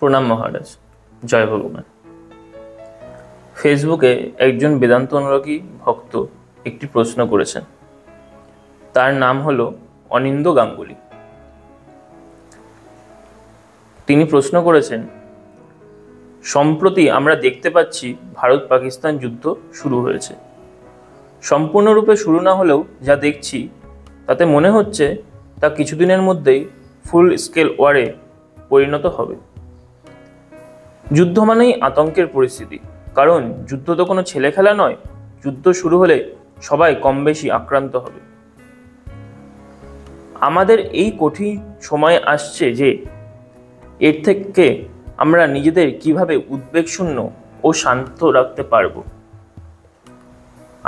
প্রণাম মহারাজ, জয় ভগবান। ফেসবুকে একজন বেদান্ত অনুরাগী ভক্ত একটি প্রশ্ন করেছেন। তার নাম হলো অনিন্দ গাঙ্গুলি। তিনি প্রশ্ন করেছেন, সম্প্রতি আমরা দেখতে পাচ্ছি ভারত পাকিস্তান যুদ্ধ শুরু হয়েছে। সম্পূর্ণরূপে শুরু না হলেও যা দেখছি তাতে মনে হচ্ছে তা কিছুদিনের মধ্যেই ফুল স্কেল ওয়ারে পরিণত হবে। যুদ্ধ মানেই আতঙ্কের পরিস্থিতি, কারণ যুদ্ধ তো কোনো ছেলে খেলা নয়। যুদ্ধ শুরু হলে সবাই কম বেশি আক্রান্ত হবে। আমাদের এই কঠিন সময় আসছে যে এর থেকে আমরা নিজেদের কিভাবে উদ্বেগশূন্য ও শান্ত রাখতে পারব।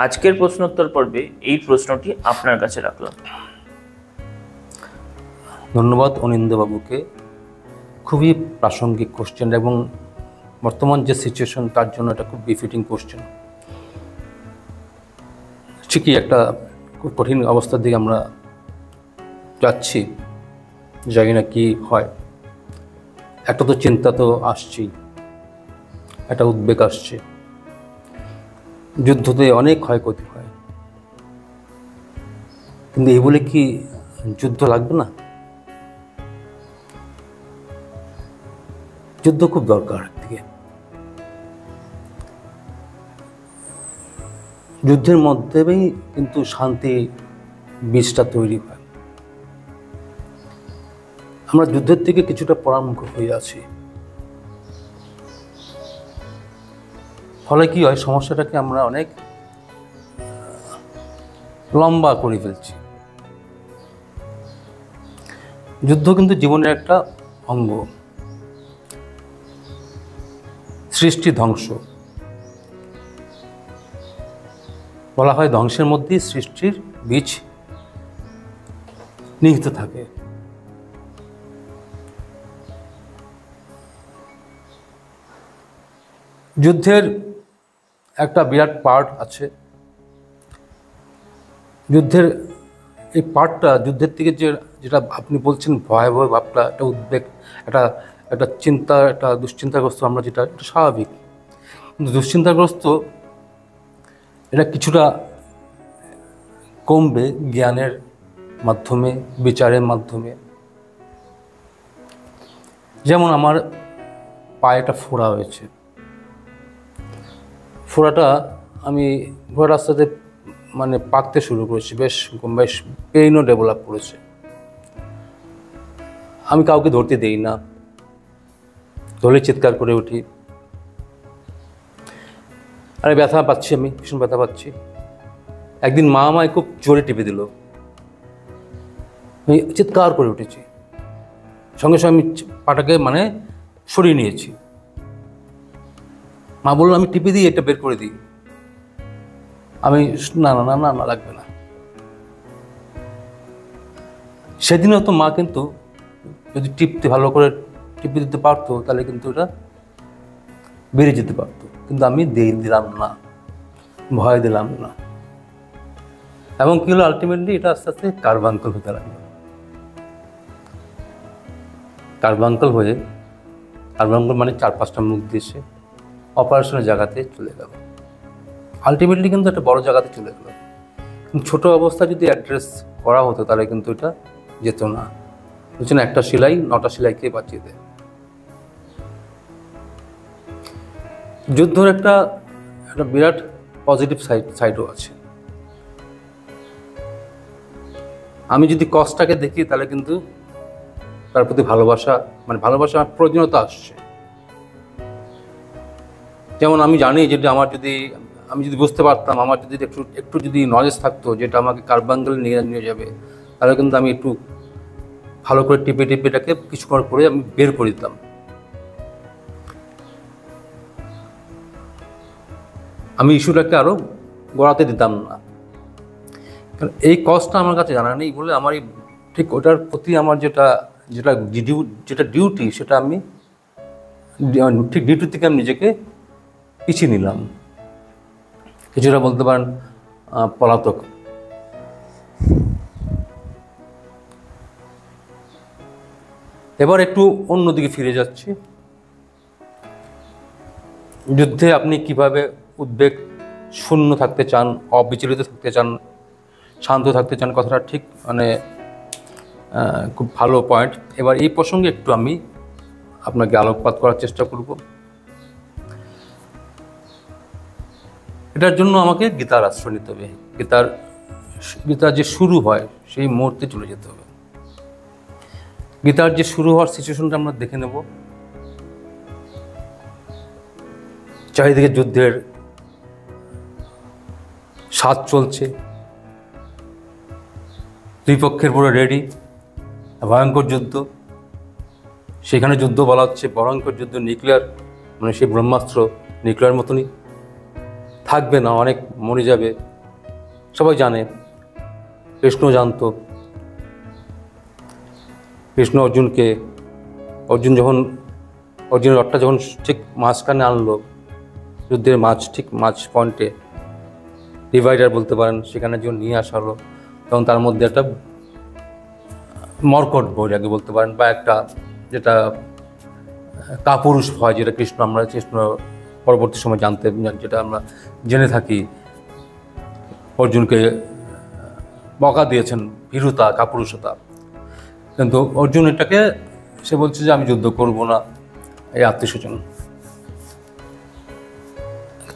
আজকের প্রশ্নোত্তর পর্বে এই প্রশ্নটি আপনার কাছে রাখলাম। ধন্যবাদ অনিন্দবাবুকে। খুবই প্রাসঙ্গিক কোশ্চেন এবং বর্তমান যে সিচুয়েশন তার জন্য এটা খুব বিফিটিং কোশ্চেন। ঠিকই একটা খুব কঠিন অবস্থার দিকে আমরা যাচ্ছি, জানি না কি হয়। একটা তো চিন্তা তো আসছেই, একটা উদ্বেগ আসছে। যুদ্ধতে অনেক ক্ষয়ক্ষতি হয়, কিন্তু এই বলে কি যুদ্ধ লাগবে না? যুদ্ধ খুব দরকার। একদিকে যুদ্ধের মধ্যেই কিন্তু শান্তি বীজটা তৈরি হয়। আমরা যুদ্ধের থেকে কিছুটা পরামুখ হয়ে আছি, ফলে কি হয়, সমস্যাটাকে আমরা অনেক লম্বা করে ফেলছি। যুদ্ধ কিন্তু জীবনের একটা অঙ্গ। সৃষ্টি ধ্বংস, বলা হয় ধ্বংসের মধ্যেই সৃষ্টির বীজ নিহিত থাকে। যুদ্ধের একটা বিরাট পার্ট আছে। যুদ্ধের এই পার্টটা, যুদ্ধের থেকে যেটা আপনি বলছেন ভয়াবহ ভাবটা, একটা উদ্বেগ, একটা চিন্তা, একটা দুশ্চিন্তাগ্রস্ত, আমরা যেটা এটা স্বাভাবিক। কিন্তু দুশ্চিন্তাগ্রস্ত এটা কিছুটা কমবে জ্ঞানের মাধ্যমে, বিচারের মাধ্যমে। যেমন আমার পায়ে একটা ফোড়া হয়েছে। ফোড়াটা আমি ঘোড়া রাস্তাতে পাকতে শুরু করেছি, বেশ পেইনও ডেভেলপ করেছে। আমি কাউকে ধরতে দেই না, ধরে চিৎকার করে উঠি, আরে ব্যথা পাচ্ছি, আমি ভীষণ ব্যথা পাচ্ছি। একদিন মা আমায় খুব জোরে টিপে দিল, আমি চিৎকার করে উঠেছি। সঙ্গে সঙ্গে আমি পাটাকে সরিয়ে নিয়েছি। মা বললো আমি টিপে দিই, এটা বের করে দিই। আমি না না না না না লাগবে না। সেদিনও তো মা কিন্তু যদি ভালো করে টিপে দিতে পারতো, তাহলে কিন্তু এটা বেড়ে যেতে পারতো। কিন্তু আমি দিলাম না, ভয় দিলাম না। এবং কি হলো, আলটিমেটলি এটা আস্তে আস্তে কার্বাঙ্কল হতে লাগলো। কার্বাঙ্কল মানে 4-5টা মুখ দিয়ে সে অপারেশনের জায়গাতে চলে গেল। আলটিমেটলি কিন্তু একটা বড় জায়গাতে চলে গেল। ছোট অবস্থা যদি অ্যাড্রেস করা হতো, তাহলে কিন্তু এটা যেত না। বুঝছেন, একটা সেলাই 9টা সেলাইকে বাঁচিয়ে দেয়। যুদ্ধের একটা বিরাট পজিটিভ সাইডও আছে। আমি যদি কষ্টটাকে দেখি, তাহলে কিন্তু তার প্রতি ভালোবাসা প্রয়োজনীয়তা আসছে। যেমন আমি জানি যেটা আমি যদি বুঝতে পারতাম, আমার যদি একটু যদি নলেজ থাকতো যেটা আমাকে কার্বাঙ্গলে নিয়ে যাবে, তাহলে কিন্তু আমি একটু ভালো করে টিপে এটাকে কিছুক্ষণ করে আমি বের করে দিতাম। আমি ইস্যুটাকে আরো গড়াতে দিতাম না। কারণ এই কজটা আমার কাছে জানা নেই বলে আমার ঠিক ওটার প্রতি আমার যেটা ডিউটি, সেটা আমি ঠিক ডিউটি থেকে আমি নিজেকে পিছিয়ে নিলাম। কিছুটা বলতে পারেন পলাতক। এবার একটু অন্যদিকে ফিরে যাচ্ছি। যুদ্ধে আপনি কিভাবে উদ্বেগ শূন্য থাকতে চান, অবিচলিত থাকতে চান, শান্ত থাকতে চান, কথাটা ঠিক মানে খুব ভালো পয়েন্ট। এবার এই প্রসঙ্গে একটু আমি আপনাকে আলোকপাত করার চেষ্টা করব। এটার জন্য আমাকে গীতার আশ্রয় নিতে হবে। গীতার যে শুরু হয় সেই মুহূর্তে চলে যেতে হবে। গীতার যে শুরু হওয়ার সিচুয়েশনটা আমরা দেখে নেব। চারিদিকে যুদ্ধের স্বাদ চলছে, দুই পক্ষের পুরো রেডি, ভয়ঙ্কর যুদ্ধ। সেখানে যুদ্ধ বলা হচ্ছে ভয়ঙ্কর যুদ্ধ, নিউক্লিয়ার, মানে সেই ব্রহ্মাস্ত্র নিউক্লিয়ার মতনই, থাকবে না, অনেক মরে যাবে, সবাই জানে। কৃষ্ণ জানতো। কৃষ্ণ অর্জুনের রথটা যখন ঠিক মাঝখানে আনলো, যুদ্ধের ঠিক মাঝ পয়েন্টে, ডিভাইডার বলতে পারেন, সেখানে যখন নিয়ে আসা হলো, তখন তার মধ্যে একটা মর্কট বই আগে বলতে পারেন, বা একটা যেটা কাপুরুষ ভয়, যেটা কৃষ্ণ পরবর্তী সময় যেটা আমরা জেনে থাকি, অর্জুনকে বকা দিয়েছেন, ভীরুতা, কাপুরুষতা। কিন্তু অর্জুন এটাকে সে বলছে যে আমি যুদ্ধ করব না, এই আত্মীয়স্বজন।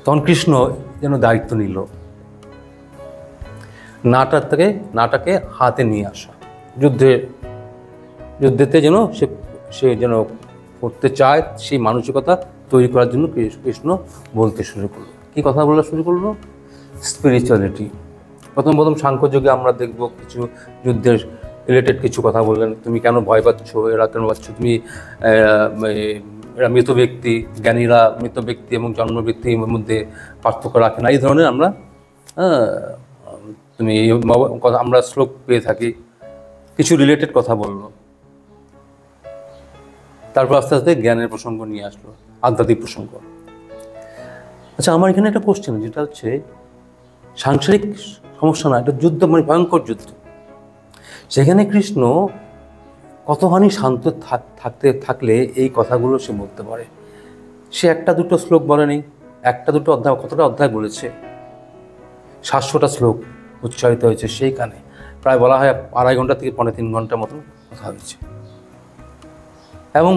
তখন কৃষ্ণ যেন দায়িত্ব নিল নাটাকে হাতে নিয়ে আসা, যুদ্ধেতে যেন সে যেন করতে চায়, সেই মানসিকতা তৈরি করার জন্য কৃষ্ণ বলতে শুরু করলো। কি কথা বলা শুরু করলো? স্পিরিচুয়ালিটি। প্রথম সাংখ্যযোগে আমরা দেখব কিছু যুদ্ধের রিলেটেড কিছু কথা বললেন। তুমি কেন ভয় পাচ্ছ, এরা কেন পাচ্ছ, তুমি এরা মৃত ব্যক্তি, জ্ঞানীরা মৃত ব্যক্তি এবং জন্ম ব্যক্তির মধ্যে পার্থক্য রাখে না, এই ধরনের আমরা আমরা শ্লোক পেয়ে থাকি। কিছু রিলেটেড কথা বললো, তারপর আস্তে আস্তে জ্ঞানের প্রসঙ্গ নিয়ে আসলো, আধ্যাত্মিক প্রসঙ্গ। আচ্ছা, আমার এখানে একটা কোশ্চেন, যেটা হচ্ছে সাংসারিক সমস্যা না, এটা যুদ্ধ, মানে ভয়ঙ্কর যুদ্ধ। সেখানে কৃষ্ণ কতখানি শান্ত থাকলে এই কথাগুলো সে বলতে পারে? সে একটা দুটো শ্লোক বলেনি, একটা দুটো অধ্যায়, কতটা অধ্যায় বলেছে? 700টা শ্লোক উচ্চারিত হয়েছে সেইখানে। প্রায় বলা হয় 2.5 ঘন্টা থেকে 3.5 ঘন্টার মতন কথা হয়েছে। এবং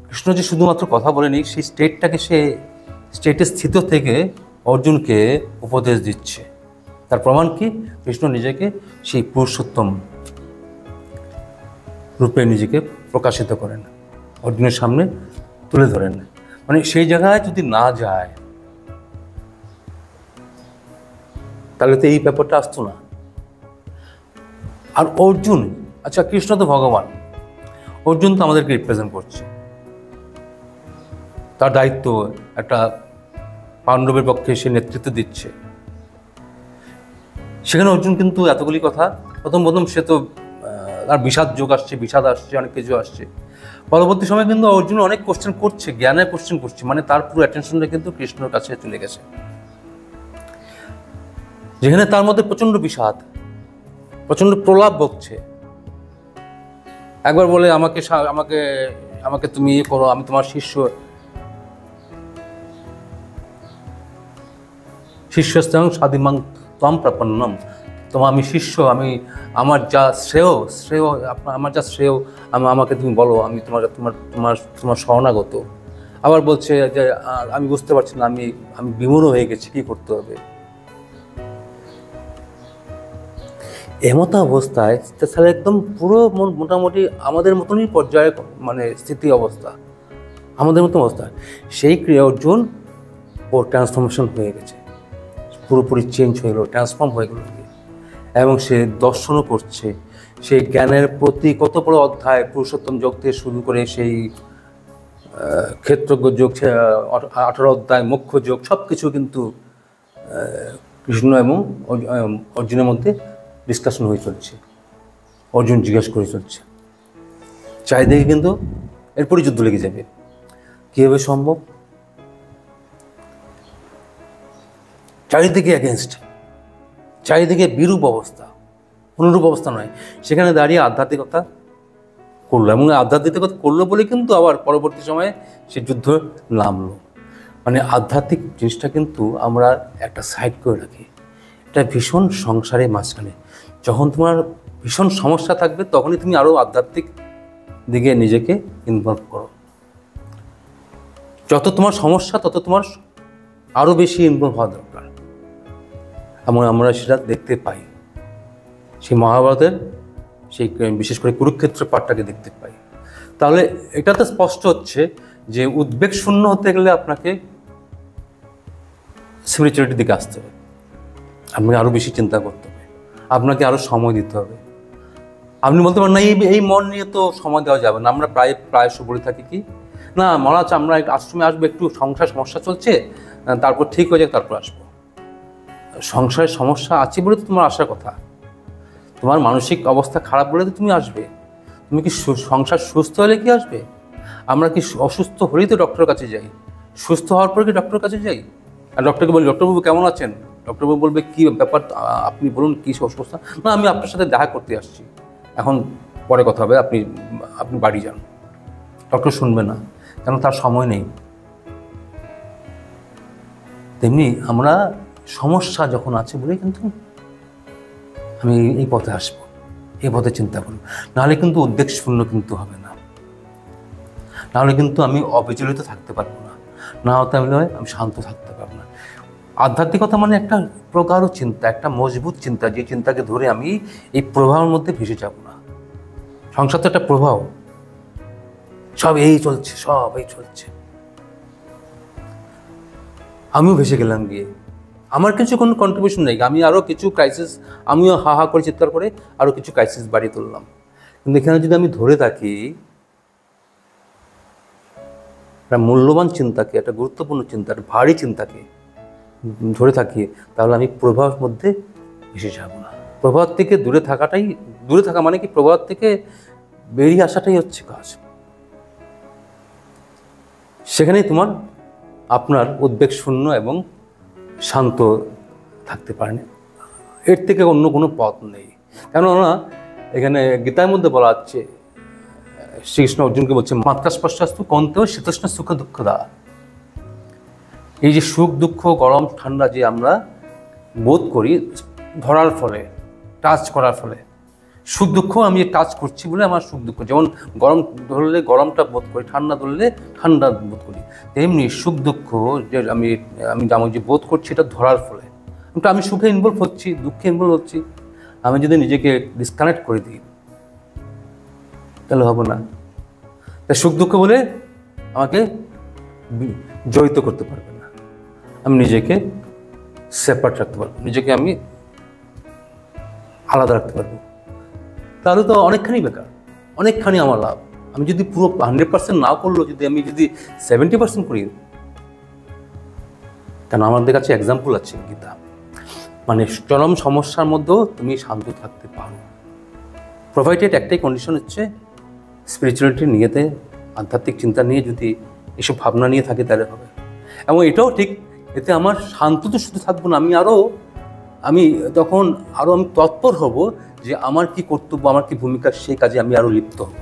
কৃষ্ণ যে শুধুমাত্র কথা বলেনি, সেই স্টেটে স্থিত থেকে অর্জুনকে উপদেশ দিচ্ছে। তার প্রমাণ কি? কৃষ্ণ নিজেকে সেই পুরুষোত্তম রূপে নিজেকে প্রকাশিত করেন, অর্জুনের সামনে তুলে ধরেন। মানে সেই জায়গায় যদি না যায়, তাহলে তো এই ব্যাপারটা আসতো না। আর অর্জুন, আচ্ছা কৃষ্ণ তো ভগবান, অর্জুন তো আমাদেরকে রিপ্রেজেন্ট করছে, তার দায়িত্ব একটা পাণ্ডবের পক্ষে সে নেতৃত্ব দিচ্ছে। সেখানে অর্জুন কিন্তু এতগুলি কথা, প্রথম সে তো তার বিষাদ আসছে, অনেক কিছু আসছে। পরবর্তী সময় কিন্তু অর্জুন অনেক কোশ্চেন করছে, জ্ঞানের কোশ্চেন করছে, মানে তার পুরো অ্যাটেনশনটা কিন্তু কৃষ্ণর কাছে চলে গেছে। যেখানে তার মধ্যে প্রচন্ড বিষাদ, প্রচন্ড প্রলাপ বকছে। একবার বলে আমাকে তুমি ইয়ে করো, আমি তোমার শিষ্যস্থান স্বাধীমাং ত্বম প্রপন্নম, আমি শিষ্য, আমার যা শ্রেয় আমাকে তুমি বলো, আমি তোমার শরণাগত। আবার বলছে যে আমি বুঝতে পারছি না, আমি বিমূঢ় হয়ে গেছি, কি করতে হবে। এমতো অবস্থায় তাহলে একদম পুরো মোটামুটি আমাদের মতনই পর্যায়ে, মানে স্থিতি অবস্থা, আমাদের মতো অবস্থা। সেই ক্রিয়া অর্জুন ওর ট্রান্সফরমেশন হয়ে গেছে, পুরোপুরি চেঞ্জ হয়ে গেল, ট্রান্সফর্ম হয়ে গেল। এবং সে দর্শনও করছে, সেই জ্ঞানের প্রতি কত বড় অধ্যায়, পুরুষোত্তম যোগ থেকে শুরু করে সেই ক্ষেত্রজ্ঞ যোগ, 18 অধ্যায়, মোক্ষ যোগ, সব কিছু কিন্তু কৃষ্ণ এবং অর্জুনের মধ্যে ডিসকাশন হয়ে চলছে। অর্জুন জিজ্ঞেস করে চলছে, চারিদিকে কিন্তু এরপরই যুদ্ধ লেগে যাবে। কীভাবে সম্ভব? চারিদিকে অ্যাগেনস্ট, চারিদিকে বিরূপ অবস্থা, অনুরূপ অবস্থা নয়। সেখানে দাঁড়িয়ে আধ্যাত্মিকতা করলো, এবং আধ্যাত্মিকতা করলো বলে কিন্তু আবার পরবর্তী সময়ে সে যুদ্ধ নামলো। মানে আধ্যাত্মিক জিনিসটা কিন্তু আমরা একটা সাইড করে রাখি। এটা ভীষণ সংসারের মাঝখানে, যখন তোমার ভীষণ সমস্যা থাকবে তখনই তুমি আরও আধ্যাত্মিক দিকে নিজেকে ইনভলভ করো। যত তোমার সমস্যা তত তোমার আরও বেশি ইনভলভ হওয়া দরকার। আমরা সেটা দেখতে পাই সেই মহাভারতের সেই বিশেষ করে কুরুক্ষেত্র পাঠটাকে দেখতে পাই। তাহলে এটা তো স্পষ্ট হচ্ছে যে উদ্বেগ শূন্য হতে গেলে আপনাকে স্পিরিচুয়ালিটির দিকে আসতে হবে, আপনাকে আরও বেশি চিন্তা করতে হবে, আপনাকে আরও সময় দিতে হবে। আপনি বলতে পারেন না এই মন নিয়ে তো সময় দেওয়া যাবে না। আমরা প্রায়শ বলে থাকি কি না মহারাজ আমরা আশ্রমে আসবো, একটু সংসার সমস্যা চলছে, তারপর ঠিক হয়ে যাক তারপর আসবো। সংসারের সমস্যা আছে বলে তো তোমার আসার কথা, তোমার মানসিক অবস্থা খারাপ বলে তো তুমি আসবে। তুমি কি সংসার সুস্থ হলে কি আসবে? আমরা কি অসুস্থ হলেই তো ডক্টরের কাছে যাই, সুস্থ হওয়ার পর কি ডক্টরের কাছে যাই? আর ডক্টরকে বলি ডক্টরবাবু কেমন আছেন? ডক্টরবাবু বলবে কী ব্যাপার, আপনি বলুন কী অসুস্থতা? না আমি আপনার সাথে দেখা করতে আসছি, এখন পরে কথা হবে, আপনি বাড়ি যান। ডক্টর শুনবে না, কেন তার সময় নেই। তেমনি আমরা সমস্যা যখন আছে বলেই কিন্তু আমি এই পথে আসবো, এই পথে চিন্তা করব, নাহলে কিন্তু উদ্বেগ শূন্য কিন্তু হবে না, নাহলে কিন্তু আমি অবিচলিত থাকতে পারবো না, না হতে আমি শান্ত থাকতে পারবো না। আধ্যাত্মিকতা মানে একটা প্রগাঢ় চিন্তা, একটা মজবুত চিন্তা, যে চিন্তাকে ধরে আমি এই প্রবাহের মধ্যে ভেসে যাব না। সংসার তো একটা প্রবাহ, সব এই চলছে, আমিও ভেসে গেলাম গিয়ে, আমার কিছু কোনো কন্ট্রিবিউশন নেই, আমি আরও কিছু ক্রাইসিস, আমিও হা করে চিৎকার করে আরও কিছু ক্রাইসিস বাড়িয়ে তুললাম। কিন্তু এখানে যদি আমি ধরে থাকি একটা মূল্যবান চিন্তাকে, একটা গুরুত্বপূর্ণ চিন্তা, একটা ভারী চিন্তাকে ধরে থাকি, তাহলে আমি প্রভাবের মধ্যে ভেসে যাব না। প্রভাব থেকে দূরে থাকা মানে কি, প্রভাব থেকে বেরিয়ে আসাটাই হচ্ছে কাজ। সেখানেই আপনার উদ্বেগ শূন্য এবং শান্ত থাকতে পারেন, এর থেকে অন্য কোনো পথ নেই। কেননা এখানে গীতার মধ্যে বলা হচ্ছে, শ্রীকৃষ্ণ অর্জুনকে বলছে মাত্রাস্পর্শাস্তু কন্তেও শীতোষ্ণ সুখ দুঃখ দা। এই যে সুখ দুঃখ গরম ঠান্ডা যে আমরা বোধ করি ধরার ফলে, টাচ করার ফলে, সুখ দুঃখ আমি টাচ করছি বলে আমার সুখ দুঃখ, যেমন গরম ধরলে গরমটা বোধ করি, ঠান্ডা ধরলে ঠান্ডা বোধ করি, তেমনি সুখ দুঃখ যে আমি যে বোধ করছি এটা ধরার ফলে আমি সুখে ইনভলভ হচ্ছি, দুঃখে ইনভলভ হচ্ছি। আমি যদি নিজেকে ডিসকানেক্ট করে দিই তাহলে হবে না। তাই সুখ দুঃখ বলে আমাকে জড়িত করতে পারবে না, আমি নিজেকে সেপারেট রাখতে পারবো, নিজেকে আমি আলাদা রাখতে পারবো। তাহলে তো অনেকখানি বেকার, অনেকখানি আমার লাভ। আমি যদি পুরো 100% না করলেও আমি যদি 70% করি, কেন আমাদের কাছে এক্সাম্পল আছে গীতা, মানে চরম সমস্যার মধ্যেও তুমি শান্ত থাকতে পারো, প্রোভাইডেড একটাই কন্ডিশন হচ্ছে স্পিরিচুয়ালিটি নিয়েতে, আধ্যাত্মিক চিন্তা নিয়ে যদি এসব ভাবনা নিয়ে থাকে তাহলে হবে। এবং এটাও ঠিক, এতে আমার শান্ত তো শুধু থাকবো না, আমি তখন আরও আমি তৎপর হব যে আমার কি কর্তব্য, আমার কি ভূমিকা, সেই কাজে আমি আরও লিপ্ত হব।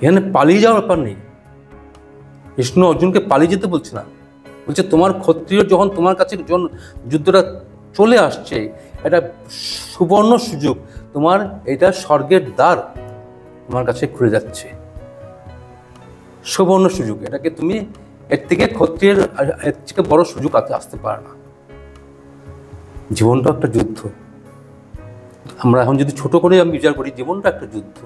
এখানে পালিয়ে যাওয়ার ব্যাপার নেই। কৃষ্ণ অর্জুনকে পালিয়ে যেতে বলছে না, বলছে তোমার ক্ষত্রিয় যখন তোমার কাছে যুদ্ধটা চলে আসছে, এটা সুবর্ণ সুযোগ, তোমার এটা স্বর্গের দ্বার তোমার কাছে খুলে যাচ্ছে, সুবর্ণ সুযোগ। এটাকে তুমি এর থেকে ক্ষত্রিয়ের এর থেকে বড় সুযোগ আসতে পারে না। জীবনটা একটা যুদ্ধ। আমরা এখন যদি ছোট করে আমি বিচার করি, জীবনটা একটা যুদ্ধ,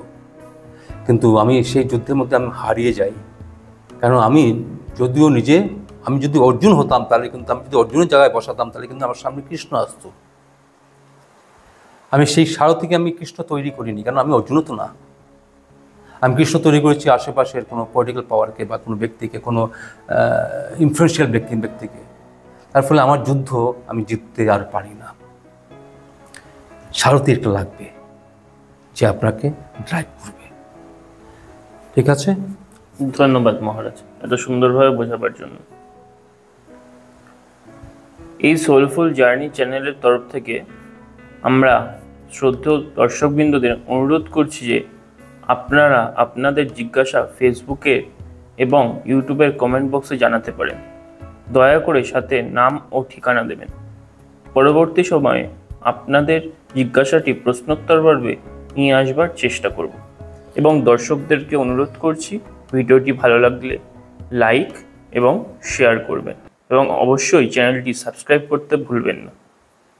কিন্তু আমি সেই যুদ্ধের মধ্যে আমি হারিয়ে যাই। কারণ আমি যদি অর্জুন হতাম, তাহলে কিন্তু আমি যদি অর্জুনের জায়গায় বসাতাম, তাহলে কিন্তু আমার সামনে কৃষ্ণ আসতো। আমি সেই সারথীকে আমি কৃষ্ণ তৈরি করিনি, কারণ আমি অর্জুনও তো না। আমি কৃষ্ণ তৈরি করেছি আশেপাশের কোনো পলিটিক্যাল পাওয়ারকে বা কোনো ব্যক্তিকে, কোনো ইনফ্লুয়েন্সিয়াল ব্যক্তিকে। তার ফলে আমার যুদ্ধ আমি জিততে আর পারি না। সারথী একটা লাগবে যে আপনাকে ড্রাইভ করবে। ঠিক আছে, ধন্যবাদ মহারাজ এত সুন্দরভাবে বোঝাবার জন্য। এই সোলফুল জার্নি চ্যানেলের তরফ থেকে আমরা শ্রদ্ধেয় দর্শকবৃন্দদের অনুরোধ করছি যে আপনারা আপনাদের জিজ্ঞাসা ফেসবুকে এবং ইউটিউবের কমেন্ট বক্সে জানাতে পারেন। দয়া করে সাথে নাম ও ঠিকানা দেবেন। পরবর্তী সময়ে আপনাদের জিজ্ঞাসাটি প্রশ্নোত্তর পর্বে নিয়ে আসবার চেষ্টা করব এবং দর্শকদেরকে অনুরোধ করছি ভিডিওটি ভালো লাগলে লাইক এবং শেয়ার করবেন এবং অবশ্যই চ্যানেলটি সাবস্ক্রাইব করতে ভুলবেন না।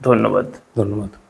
ধন্যবাদ। ধন্যবাদ।